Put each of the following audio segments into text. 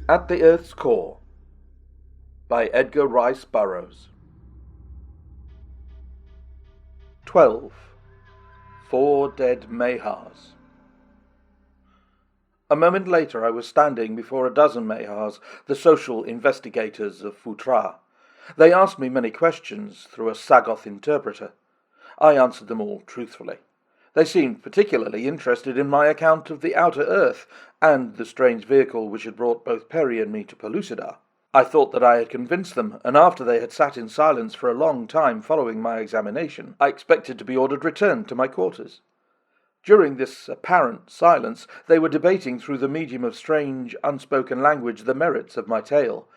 At the Earth's Core by Edgar Rice Burroughs. 12. 4 Dead Mahars. A moment later I was standing before a dozen Mahars, the social investigators of Futra. They asked me many questions through a Sagoth interpreter. I answered them all truthfully. They seemed particularly interested in my account of the outer earth and the strange vehicle which had brought both Perry and me to Pellucidar. I thought that I had convinced them, and after they had sat in silence for a long time following my examination, I expected to be ordered returned to my quarters. During this apparent silence, they were debating through the medium of strange, unspoken language the merits of my tale.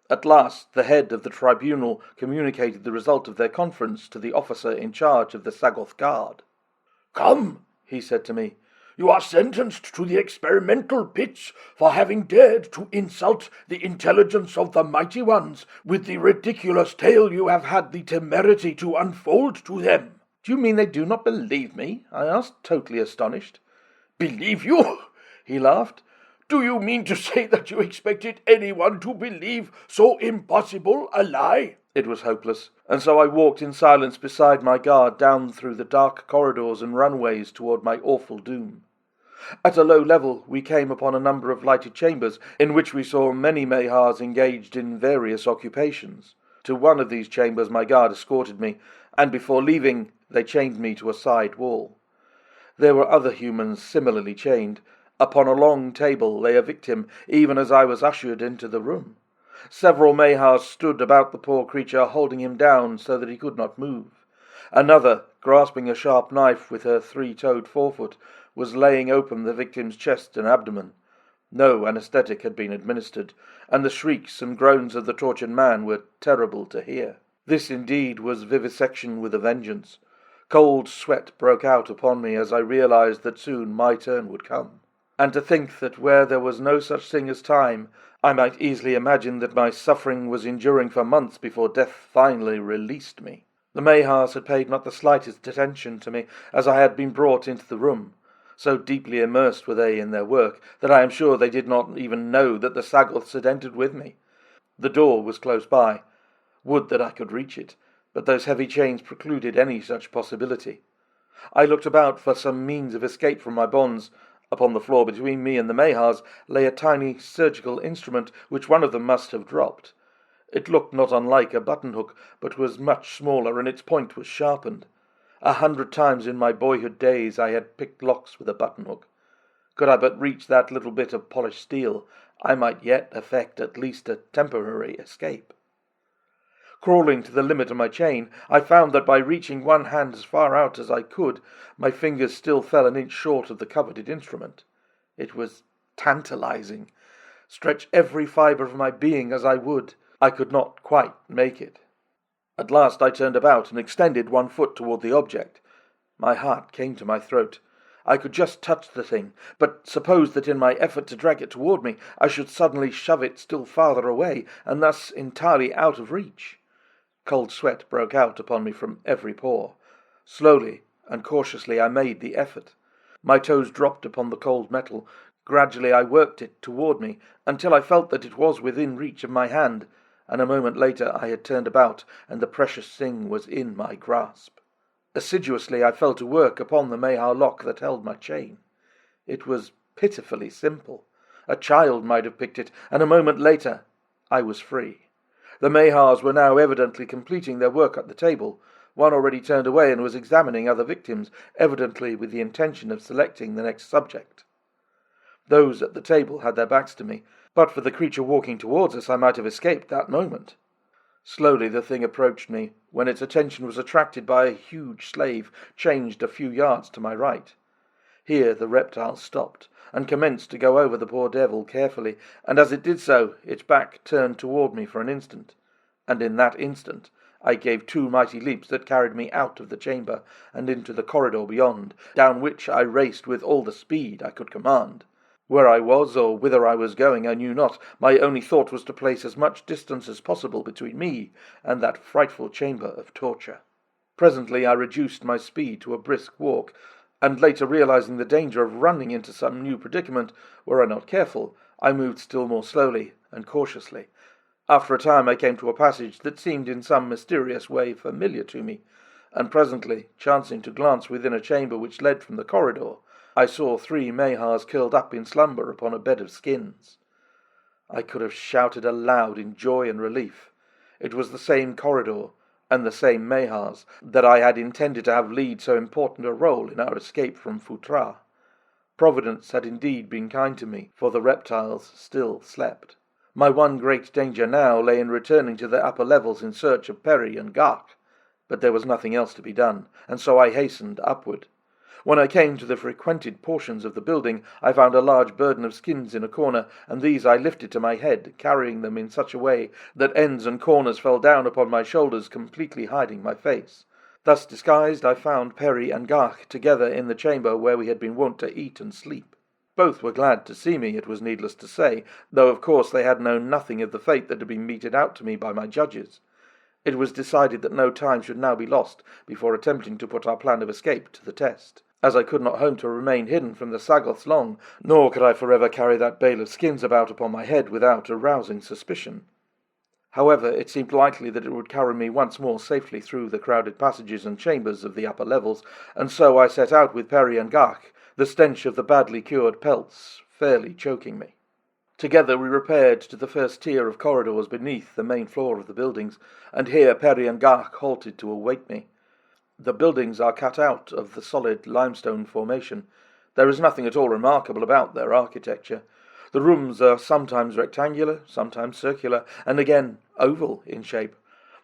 At last, the head of the tribunal communicated the result of their conference to the officer in charge of the Sagoth Guard. "Come," he said to me, "you are sentenced to the experimental pits for having dared to insult the intelligence of the mighty ones with the ridiculous tale you have had the temerity to unfold to them." "Do you mean they do not believe me?" I asked, totally astonished. "Believe you?" he laughed. "Do you mean to say that you expected anyone to believe so impossible a lie?" It was hopeless, and so I walked in silence beside my guard down through the dark corridors and runways toward my awful doom. At a low level we came upon a number of lighted chambers, in which we saw many Mahars engaged in various occupations. To one of these chambers my guard escorted me, and before leaving they chained me to a side wall. There were other humans similarly chained. Upon a long table lay a victim, even as I was ushered into the room. Several Mahars stood about the poor creature, holding him down so that he could not move. Another, grasping a sharp knife with her 3-toed forefoot, was laying open the victim's chest and abdomen. No anesthetic had been administered, and the shrieks and groans of the tortured man were terrible to hear. This indeed was vivisection with a vengeance. Cold sweat broke out upon me as I realized that soon my turn would come. And to think that where there was no such thing as time, I might easily imagine that my suffering was enduring for months before death finally released me. The Mahars had paid not the slightest attention to me as I had been brought into the room. So deeply immersed were they in their work that I am sure they did not even know that the Sagoths had entered with me. The door was close by. Would that I could reach it, but those heavy chains precluded any such possibility. I looked about for some means of escape from my bonds. Upon the floor between me and the Mahars lay a tiny surgical instrument which one of them must have dropped. It looked not unlike a button-hook, but was much smaller, and its point was sharpened. 100 times in my boyhood days I had picked locks with a button-hook. Could I but reach that little bit of polished steel, I might yet effect at least a temporary escape. Crawling to the limit of my chain, I found that by reaching one hand as far out as I could, my fingers still fell an inch short of the coveted instrument. It was tantalizing. Stretch every fibre of my being as I would, I could not quite make it. At last I turned about and extended one foot toward the object. My heart came to my throat. I could just touch the thing, but suppose that in my effort to drag it toward me, I should suddenly shove it still farther away, and thus entirely out of reach. Cold sweat broke out upon me from every pore. Slowly and cautiously I made the effort. My toes dropped upon the cold metal. Gradually I worked it toward me, until I felt that it was within reach of my hand, and a moment later I had turned about, and the precious thing was in my grasp. Assiduously I fell to work upon the Mahar lock that held my chain. It was pitifully simple. A child might have picked it, and a moment later I was free. The Mahars were now evidently completing their work at the table. One already turned away and was examining other victims, evidently with the intention of selecting the next subject. Those at the table had their backs to me. But for the creature walking towards us, I might have escaped that moment. Slowly the thing approached me, when its attention was attracted by a huge slave changed a few yards to my right. Here the reptile stopped, and commenced to go over the poor devil carefully, and as it did so, its back turned toward me for an instant, and in that instant I gave 2 mighty leaps that carried me out of the chamber and into the corridor beyond, down which I raced with all the speed I could command. Where I was, or whither I was going, I knew not. My only thought was to place as much distance as possible between me and that frightful chamber of torture. Presently I reduced my speed to a brisk walk, and later realizing the danger of running into some new predicament, were I not careful, I moved still more slowly and cautiously. After a time I came to a passage that seemed in some mysterious way familiar to me, and presently, chancing to glance within a chamber which led from the corridor, I saw 3 Mahars curled up in slumber upon a bed of skins. I could have shouted aloud in joy and relief. It was the same corridor, and the same Mahars, that I had intended to have lead so important a role in our escape from Phutra. Providence had indeed been kind to me, for the reptiles still slept. My one great danger now lay in returning to the upper levels in search of Perry and Gark, but there was nothing else to be done, and so I hastened upward. When I came to the frequented portions of the building, I found a large burden of skins in a corner, and these I lifted to my head, carrying them in such a way that ends and corners fell down upon my shoulders, completely hiding my face. Thus disguised, I found Perry and Gark together in the chamber where we had been wont to eat and sleep. Both were glad to see me, it was needless to say, though of course they had known nothing of the fate that had been meted out to me by my judges. It was decided that no time should now be lost before attempting to put our plan of escape to the test, as I could not hope to remain hidden from the Sagoths long, nor could I forever carry that bale of skins about upon my head without arousing suspicion. However, it seemed likely that it would carry me once more safely through the crowded passages and chambers of the upper levels, and so I set out with Perry and Gark, the stench of the badly cured pelts fairly choking me. Together we repaired to the first tier of corridors beneath the main floor of the buildings, and here Perry and Gark halted to await me. The buildings are cut out of the solid limestone formation. There is nothing at all remarkable about their architecture. The rooms are sometimes rectangular, sometimes circular, and again oval in shape.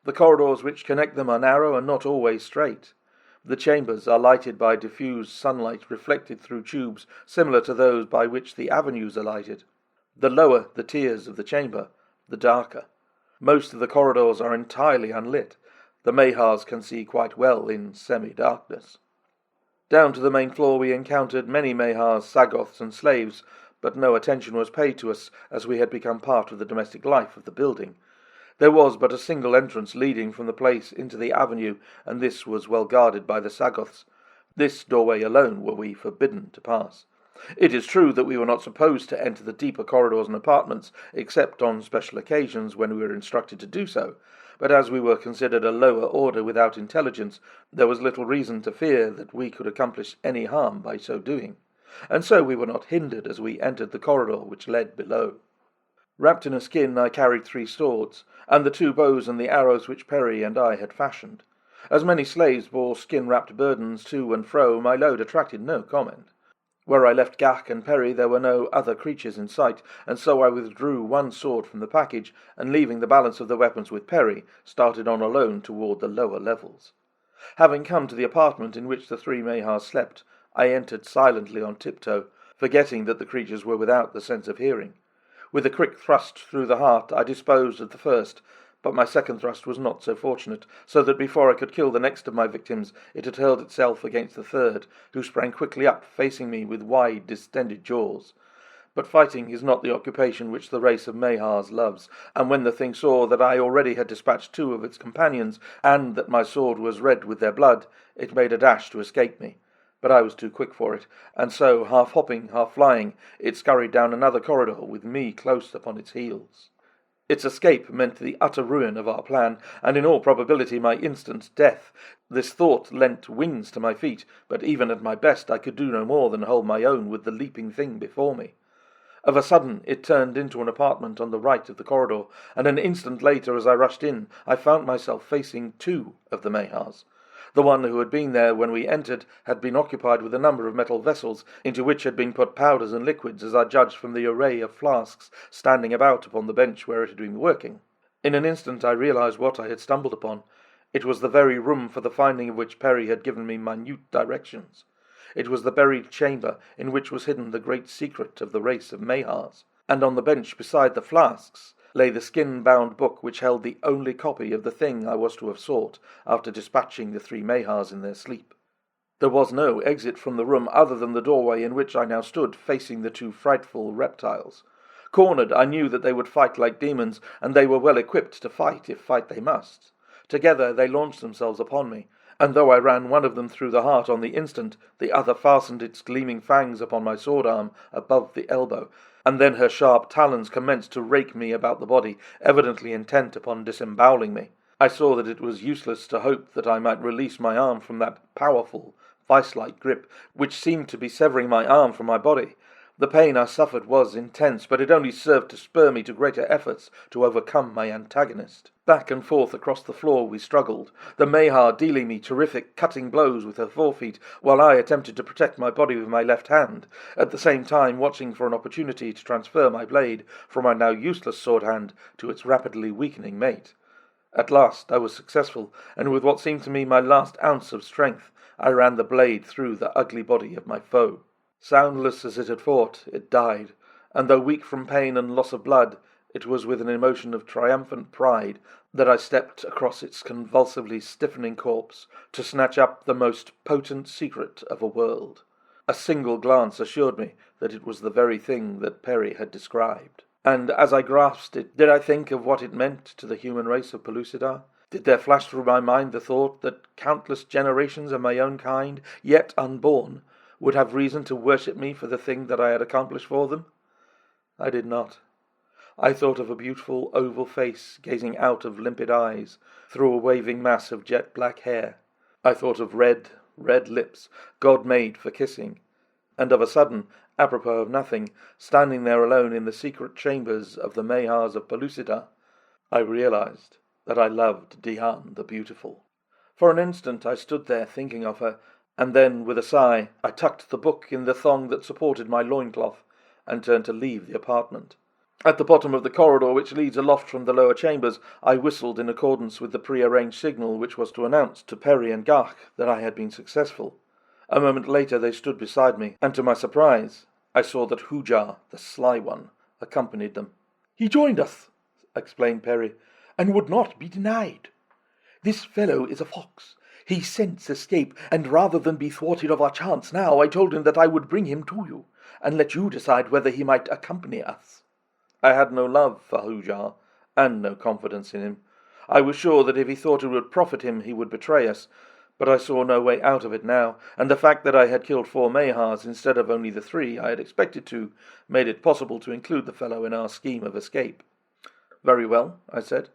The corridors which connect them are narrow and not always straight. The chambers are lighted by diffused sunlight reflected through tubes similar to those by which the avenues are lighted. The lower the tiers of the chamber, the darker. Most of the corridors are entirely unlit. The Mahars can see quite well in semi-darkness. Down to the main floor we encountered many Mahars, Sagoths, and slaves, but no attention was paid to us, as we had become part of the domestic life of the building. There was but a single entrance leading from the place into the avenue, and this was well guarded by the Sagoths. This doorway alone were we forbidden to pass. It is true that we were not supposed to enter the deeper corridors and apartments, except on special occasions when we were instructed to do so, but as we were considered a lower order without intelligence, there was little reason to fear that we could accomplish any harm by so doing, and so we were not hindered as we entered the corridor which led below. Wrapped in a skin I carried 3 swords, and the 2 bows and the arrows which Perry and I had fashioned. As many slaves bore skin-wrapped burdens to and fro, my load attracted no comment. Where I left Gark and Perry there were no other creatures in sight, and so I withdrew 1 sword from the package, and leaving the balance of the weapons with Perry, started on alone toward the lower levels. Having come to the apartment in which the 3 Mahars slept, I entered silently on tiptoe, forgetting that the creatures were without the sense of hearing. With a quick thrust through the heart I disposed of the first, but my second thrust was not so fortunate, so that before I could kill the next of my victims, it had hurled itself against the third, who sprang quickly up, facing me with wide, distended jaws. But fighting is not the occupation which the race of Mahars loves, and when the thing saw that I already had dispatched 2 of its companions, and that my sword was red with their blood, it made a dash to escape me. But I was too quick for it, and so, half hopping, half flying, it scurried down another corridor with me close upon its heels. Its escape meant the utter ruin of our plan, and in all probability my instant death. This thought lent wings to my feet, but even at my best I could do no more than hold my own with the leaping thing before me. Of a sudden it turned into an apartment on the right of the corridor, and an instant later, as I rushed in, I found myself facing 2 of the Mahars. The one who had been there when we entered had been occupied with a number of metal vessels, into which had been put powders and liquids, as I judged from the array of flasks standing about upon the bench where it had been working. In an instant I realized what I had stumbled upon. It was the very room for the finding of which Perry had given me minute directions. It was the buried chamber in which was hidden the great secret of the race of Mahars, and on the bench beside the flasks lay the skin-bound book which held the only copy of the thing I was to have sought after dispatching the 3 Mahars in their sleep. There was no exit from the room other than the doorway in which I now stood, facing the 2 frightful reptiles. Cornered, I knew that they would fight like demons, and they were well equipped to fight if fight they must. Together they launched themselves upon me, and though I ran one of them through the heart on the instant, the other fastened its gleaming fangs upon my sword-arm above the elbow, and then her sharp talons commenced to rake me about the body, evidently intent upon disemboweling me. I saw that it was useless to hope that I might release my arm from that powerful, vice-like grip, which seemed to be severing my arm from my body. The pain I suffered was intense, but it only served to spur me to greater efforts to overcome my antagonist. Back and forth across the floor we struggled, the Mahar dealing me terrific cutting blows with her forefeet, while I attempted to protect my body with my left hand, at the same time watching for an opportunity to transfer my blade from my now useless sword hand to its rapidly weakening mate. At last I was successful, and with what seemed to me my last ounce of strength, I ran the blade through the ugly body of my foe. Soundless as it had fought, it died, and though weak from pain and loss of blood, it was with an emotion of triumphant pride that I stepped across its convulsively stiffening corpse to snatch up the most potent secret of a world. A single glance assured me that it was the very thing that Perry had described. And as I grasped it, did I think of what it meant to the human race of Pellucidar? Did there flash through my mind the thought that countless generations of my own kind, yet unborn, would have reason to worship me for the thing that I had accomplished for them? I did not. I thought of a beautiful oval face gazing out of limpid eyes through a waving mass of jet-black hair. I thought of red lips, God-made for kissing. And of a sudden, apropos of nothing, standing there alone in the secret chambers of the Mahars of Pellucidar, I realized that I loved Dian the Beautiful. For an instant I stood there thinking of her, and then, with a sigh, I tucked the book in the thong that supported my loincloth, and turned to leave the apartment. At the bottom of the corridor which leads aloft from the lower chambers, I whistled in accordance with the pre-arranged signal which was to announce to Perry and Garch that I had been successful. A moment later they stood beside me, and to my surprise, I saw that Hujar, the sly one, accompanied them. "He joined us," explained Perry, "and would not be denied. This fellow is a fox. He scents escape, and rather than be thwarted of our chance now, I told him that I would bring him to you, and let you decide whether he might accompany us." I had no love for Hujar, and no confidence in him. I was sure that if he thought it would profit him, he would betray us, but I saw no way out of it now, and the fact that I had killed 4 Mahars instead of only the 3 I had expected to, made it possible to include the fellow in our scheme of escape. "Very well," I said.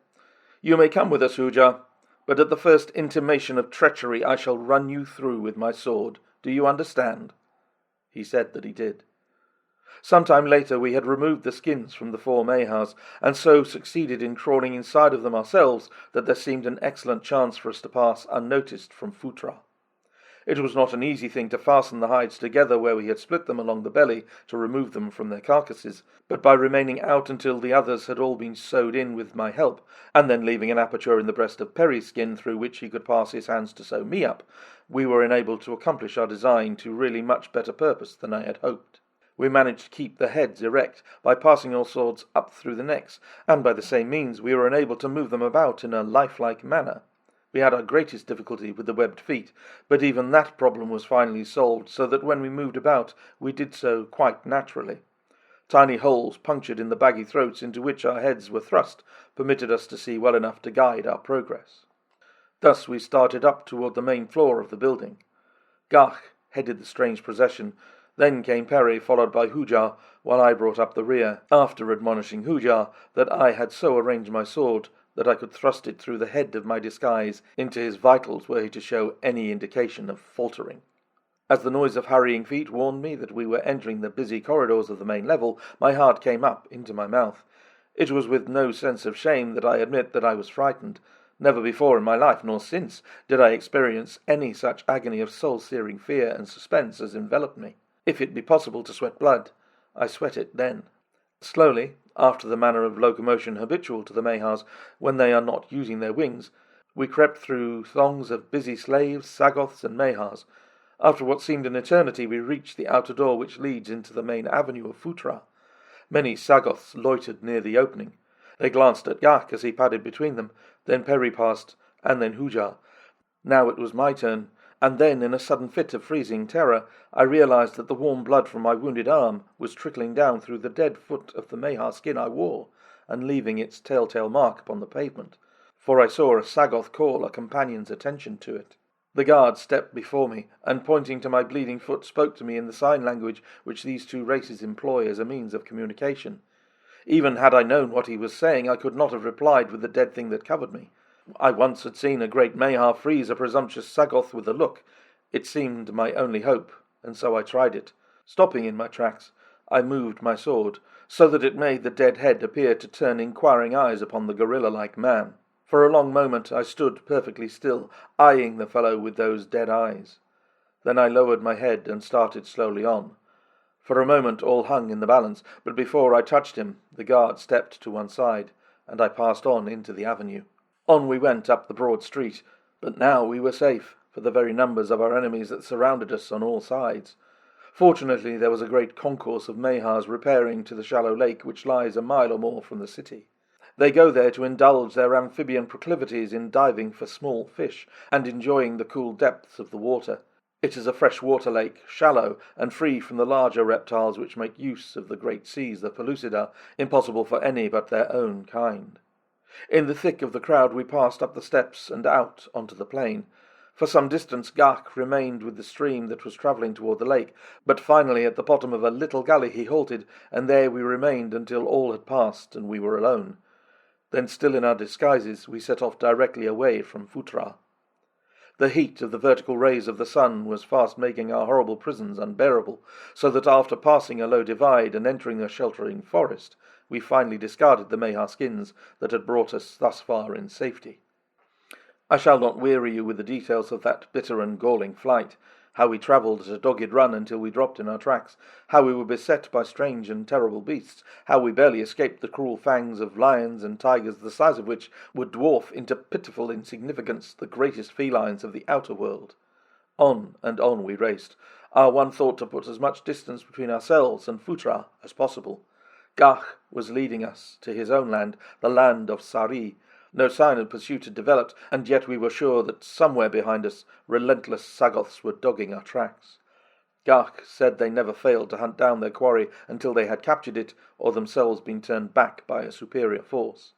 "You may come with us, Hujar, but at the first intimation of treachery I shall run you through with my sword. Do you understand?" He said that he did. Some time later we had removed the skins from the 4 Mahars, and so succeeded in crawling inside of them ourselves that there seemed an excellent chance for us to pass unnoticed from Phutra. It was not an easy thing to fasten the hides together where we had split them along the belly to remove them from their carcasses, but by remaining out until the others had all been sewed in with my help, and then leaving an aperture in the breast of Perry's skin through which he could pass his hands to sew me up, we were enabled to accomplish our design to really much better purpose than I had hoped. We managed to keep the heads erect by passing our swords up through the necks, and by the same means we were enabled to move them about in a lifelike manner. We had our greatest difficulty with the webbed feet, but even that problem was finally solved, so that when we moved about we did so quite naturally. Tiny holes punctured in the baggy throats into which our heads were thrust permitted us to see well enough to guide our progress. Thus we started up toward the main floor of the building. Garch headed the strange procession. Then came Perry, followed by Hujar, while I brought up the rear, after admonishing Hujar that I had so arranged my sword that I could thrust it through the head of my disguise into his vitals were he to show any indication of faltering. As the noise of hurrying feet warned me that we were entering the busy corridors of the main level, my heart came up into my mouth. It was with no sense of shame that I admit that I was frightened. Never before in my life, nor since, did I experience any such agony of soul-searing fear and suspense as enveloped me. If it be possible to sweat blood, I sweat it then. Slowly, after the manner of locomotion habitual to the Mahars when they are not using their wings, we crept through throngs of busy slaves, Sagoths, and Mahars. After what seemed an eternity, we reached the outer door which leads into the main avenue of Phutra. Many Sagoths loitered near the opening. They glanced at Garch as he padded between them, then Perry passed, and then Hujar. Now it was my turn, and then, in a sudden fit of freezing terror, I realized that the warm blood from my wounded arm was trickling down through the dead foot of the Mahar skin I wore, and leaving its telltale mark upon the pavement, for I saw a Sagoth call a companion's attention to it. The guard stepped before me, and pointing to my bleeding foot spoke to me in the sign language which these two races employ as a means of communication. Even had I known what he was saying, I could not have replied with the dead thing that covered me. I once had seen a great Mahar freeze a presumptuous Sagoth with a look. It seemed my only hope, and so I tried it. Stopping in my tracks, I moved my sword, so that it made the dead head appear to turn inquiring eyes upon the gorilla-like man. For a long moment I stood perfectly still, eyeing the fellow with those dead eyes. Then I lowered my head and started slowly on. For a moment all hung in the balance, but before I touched him, the guard stepped to one side, and I passed on into the avenue. On we went up the broad street, but now we were safe, for the very numbers of our enemies that surrounded us on all sides. Fortunately there was a great concourse of Mahars repairing to the shallow lake which lies a mile or more from the city. They go there to indulge their amphibian proclivities in diving for small fish, and enjoying the cool depths of the water. It is a fresh-water lake, shallow, and free from the larger reptiles which make use of the great seas, the Pellucida, impossible for any but their own kind. In the thick of the crowd we passed up the steps and out onto the plain. For some distance Gach remained with the stream that was travelling toward the lake, but finally at the bottom of a little gully he halted, and there we remained until all had passed and we were alone. Then, still in our disguises, we set off directly away from Futra. The heat of the vertical rays of the sun was fast making our horrible prisons unbearable, so that after passing a low divide and entering a sheltering forest, we finally discarded the Mahar skins that had brought us thus far in safety. I shall not weary you with the details of that bitter and galling flight, how we travelled at a dogged run until we dropped in our tracks, how we were beset by strange and terrible beasts, how we barely escaped the cruel fangs of lions and tigers, the size of which would dwarf into pitiful insignificance the greatest felines of the outer world. On and on we raced, our one thought to put as much distance between ourselves and Futra as possible. Gach was leading us to his own land, the land of Sari. No sign of pursuit had developed, and yet we were sure that somewhere behind us relentless Sagoths were dogging our tracks. Gach said they never failed to hunt down their quarry until they had captured it, or themselves been turned back by a superior force.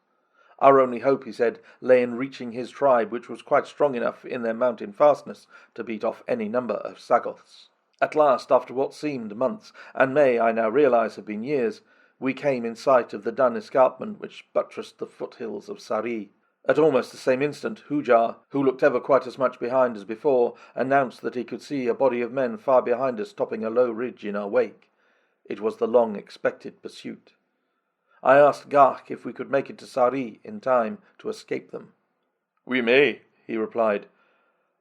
Our only hope, he said, lay in reaching his tribe, which was quite strong enough in their mountain fastness to beat off any number of Sagoths. At last, after what seemed months, and may, I now realize, have been years, we came in sight of the dun escarpment which buttressed the foothills of Sari. At almost the same instant, Hujar, who looked ever quite as much behind as before, announced that he could see a body of men far behind us topping a low ridge in our wake. It was the long-expected pursuit. I asked Gach if we could make it to Sari in time to escape them. "We may," he replied,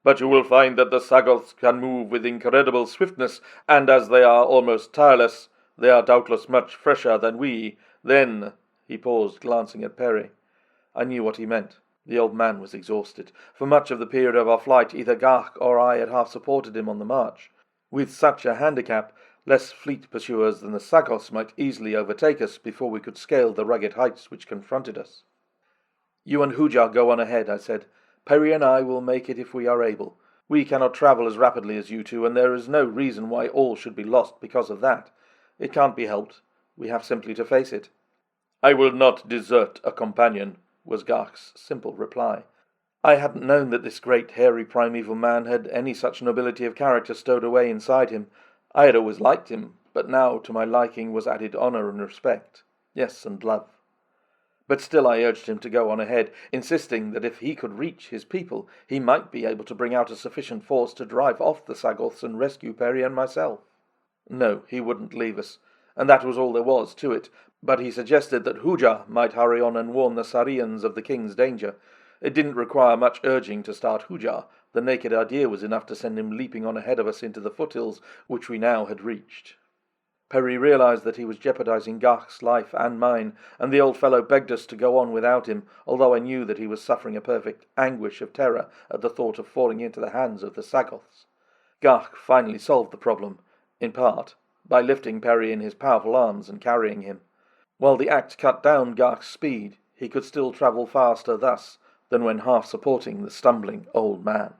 "but you will find that the Sagoths can move with incredible swiftness, and as they are almost tireless, they are doubtless much fresher than we. Then—" he paused, glancing at Perry. I knew what he meant. The old man was exhausted. For much of the period of our flight, either Gach or I had half supported him on the march. With such a handicap, less fleet pursuers than the Sagoths might easily overtake us before we could scale the rugged heights which confronted us. "You and Hujar go on ahead," I said. "Perry and I will make it if we are able. We cannot travel as rapidly as you two, and there is no reason why all should be lost because of that. It can't be helped. We have simply to face it." "I will not desert a companion," was Gach's simple reply. I hadn't known that this great, hairy, primeval man had any such nobility of character stowed away inside him. I had always liked him, but now to my liking was added honour and respect. Yes, and love. But still I urged him to go on ahead, insisting that if he could reach his people, he might be able to bring out a sufficient force to drive off the Sagoths and rescue Perry and myself. No, he wouldn't leave us, and that was all there was to it, but he suggested that Hujar might hurry on and warn the Sarians of the king's danger. It didn't require much urging to start Hujar. The naked idea was enough to send him leaping on ahead of us into the foothills, which we now had reached. Perry realized that he was jeopardizing Gach's life and mine, and the old fellow begged us to go on without him, although I knew that he was suffering a perfect anguish of terror at the thought of falling into the hands of the Sagoths. Gach finally solved the problem, in part, by lifting Perry in his powerful arms and carrying him. While the act cut down Gach's speed, he could still travel faster thus than when half supporting the stumbling old man.